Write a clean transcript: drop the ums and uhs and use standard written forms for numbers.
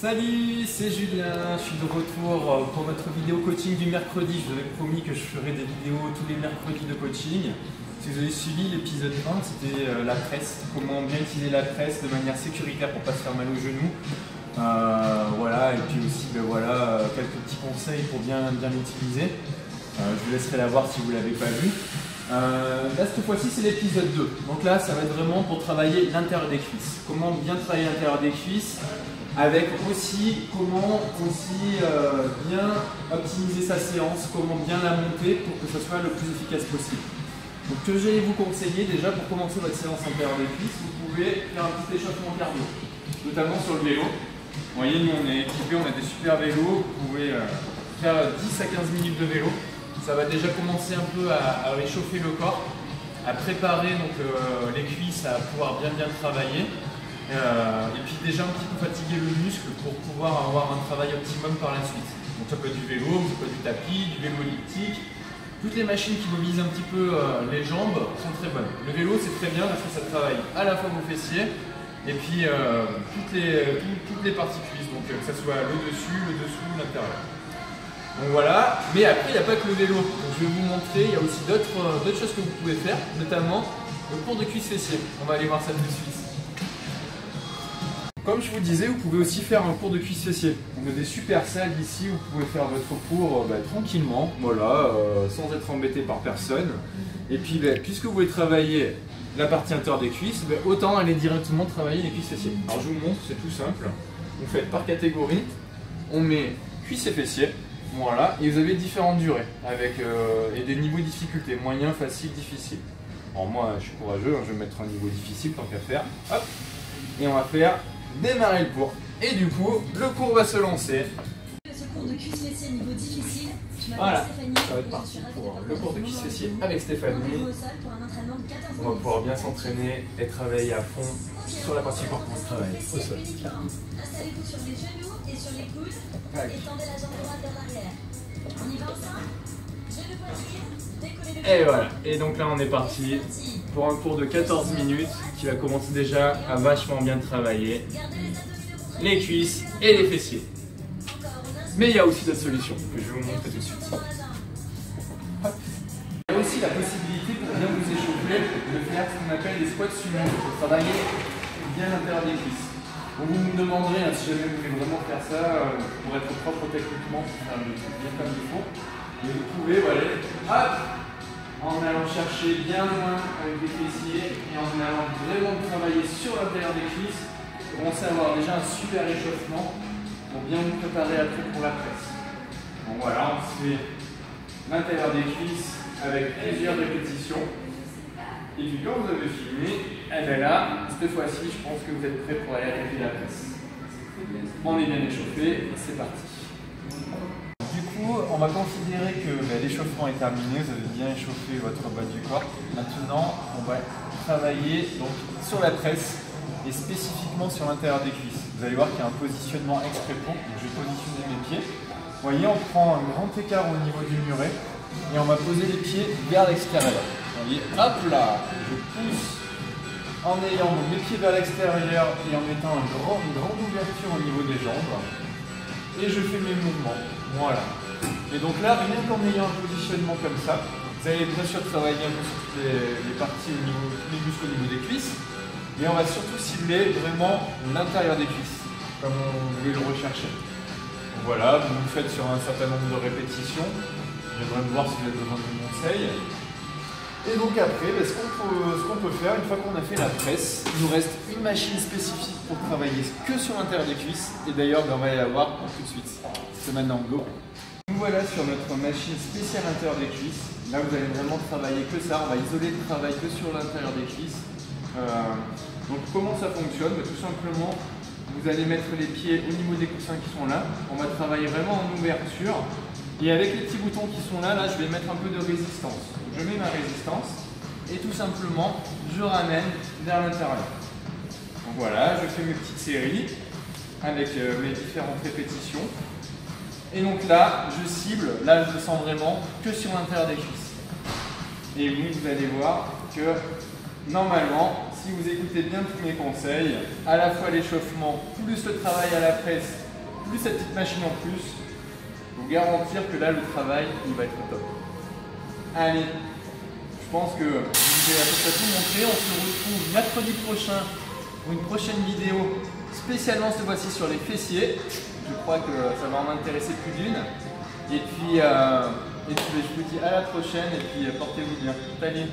Salut, c'est Julien, je suis de retour pour notre vidéo coaching du mercredi. Je vous avais promis que je ferais des vidéos tous les mercredis de coaching. Si vous avez suivi l'épisode 1, c'était la presse, comment bien utiliser la presse de manière sécuritaire pour ne pas se faire mal aux genoux. Voilà, et puis aussi quelques petits conseils pour bien l'utiliser. Je vous laisserai la voir si vous ne l'avez pas vu. Là, cette fois-ci, c'est l'épisode 2. Donc là, ça va être vraiment pour travailler l'intérieur des cuisses. Comment bien travailler l'intérieur des cuisses, avec aussi comment bien optimiser sa séance, comment bien la monter pour que ce soit le plus efficace possible. Donc, que j'allais vous conseiller déjà pour commencer votre séance intérieure des cuisses, vous pouvez faire un petit échauffement cardio, notamment sur le vélo. Vous voyez, nous on est équipés, on a des super vélos, vous pouvez faire 10 à 15 minutes de vélo. Ça va déjà commencer un peu à réchauffer le corps, à préparer donc, les cuisses à pouvoir bien travailler. Et puis déjà un petit peu fatiguer le muscle pour pouvoir avoir un travail optimum par la suite. Donc ça peut être du vélo, ça peut être du tapis, du vélo elliptique. Toutes les machines qui mobilisent un petit peu les jambes sont très bonnes. Le vélo c'est très bien parce que ça travaille à la fois vos fessiers et puis toutes les parties cuisses, donc que ce soit le dessus, le dessous, l'intérieur. Donc voilà, mais après il n'y a pas que le vélo. Donc, je vais vous montrer, il y a aussi d'autres choses que vous pouvez faire, notamment le cours de cuisse fessier. On va aller voir ça tout de suite. Comme je vous disais, vous pouvez aussi faire un cours de cuisse fessier. On a des super salles ici où vous pouvez faire votre cours tranquillement, voilà, sans être embêté par personne. Et puis puisque vous voulez travailler la partie intérieure des cuisses, autant aller directement travailler les cuisses fessiers. Alors je vous montre, c'est tout simple. Vous faites par catégorie, on met cuisses et fessiers, voilà, et vous avez différentes durées avec et des niveaux de difficulté, moyen, facile, difficile. Alors moi je suis courageux, je vais mettre un niveau difficile tant qu'à faire. Hop, et on va faire démarrer le cours. Et du coup, le cours va se lancer. Ce cours de cuisse fessier niveau difficile, je Voilà, Stéphanie, ça va être parti pour le cours de cuisse fessier avec Stéphanie. On va pouvoir bien s'entraîner et travailler à fond sur la partie corps qu'on travaille au sol. Installez-vous sur les genoux et sur les coudes et tendez la jambe droite vers l'arrière. On y va ensemble. Genou poitrine, décollez le Et voilà, et donc là on est parti pour un cours de 14 minutes qui va commencer déjà à vachement bien travailler les cuisses et les fessiers. Mais il y a aussi d'autres solutions que je vais vous montrer tout de suite. Hop. Il y a aussi la possibilité pour bien vous échauffer de faire ce qu'on appelle des squats sumo, pour travailler bien l'intérieur des cuisses. Donc vous me demanderez si jamais vous voulez vraiment faire ça pour être propre techniquement, pour faire le truc bien comme il faut. Et vous pouvez, voilà, hop, en allant chercher bien loin avec les fessiers et en allant vraiment travailler sur l'intérieur des cuisses, vous commencez à avoir déjà un super échauffement pour bien vous préparer après pour la presse. Donc voilà, on se fait l'intérieur des cuisses avec plusieurs répétitions. Et puis quand vous avez fini, là, cette fois-ci, je pense que vous êtes prêts pour aller attaquer la presse. On est bien échauffé, c'est parti. Du coup, on va considérer que l'échauffement est terminé, vous avez bien échauffé votre bas du corps. Maintenant, on va travailler donc, sur la presse et spécifiquement sur l'intérieur des cuisses. Vous allez voir qu'il y a un positionnement exprès pour, donc je vais positionner mes pieds. Vous voyez, on prend un grand écart au niveau du muret et on va poser les pieds vers l'extérieur. Vous voyez, hop là, je pousse en ayant mes pieds vers l'extérieur et en mettant une grande ouverture au niveau des jambes. Et je fais mes mouvements. Voilà. Et donc là, rien qu'en ayant un positionnement comme ça, vous allez bien sûr travailler un peu sur toutes les parties au niveau, les muscles au niveau des cuisses. Mais on va surtout cibler vraiment l'intérieur des cuisses, comme on voulait le rechercher. Donc voilà, vous le faites sur un certain nombre de répétitions. J'aimerais voir si vous avez besoin de conseils. Et donc après, ce qu'on peut faire, une fois qu'on a fait la presse, il nous reste une machine spécifique pour travailler que sur l'intérieur des cuisses. Et d'ailleurs, on va aller la voir tout de suite. C'est maintenant go. Nous voilà sur notre machine spéciale intérieure des cuisses. Là, vous allez vraiment travailler que ça. On va isoler le travail que sur l'intérieur des cuisses. Donc comment ça fonctionne? Tout simplement, vous allez mettre les pieds au niveau des coussins qui sont là. On va travailler vraiment en ouverture. Et avec les petits boutons qui sont là, je vais mettre un peu de résistance. Je mets ma résistance et tout simplement, je ramène vers l'intérieur. Donc voilà, je fais mes petites séries avec mes différentes répétitions. Et donc là, je cible, là je sens vraiment que sur l'intérieur des cuisses. Et vous allez voir que normalement, si vous écoutez bien tous mes conseils, à la fois l'échauffement plus le travail à la presse plus cette petite machine en plus, vous garantir que là le travail il va être au top. Allez, je pense que je vous ai à peu près tout montré. On se retrouve mercredi prochain pour une prochaine vidéo spécialement cette fois-ci sur les fessiers. Je crois que ça va en intéresser plus d'une. Et puis je vous dis à la prochaine et puis portez-vous bien. Salut.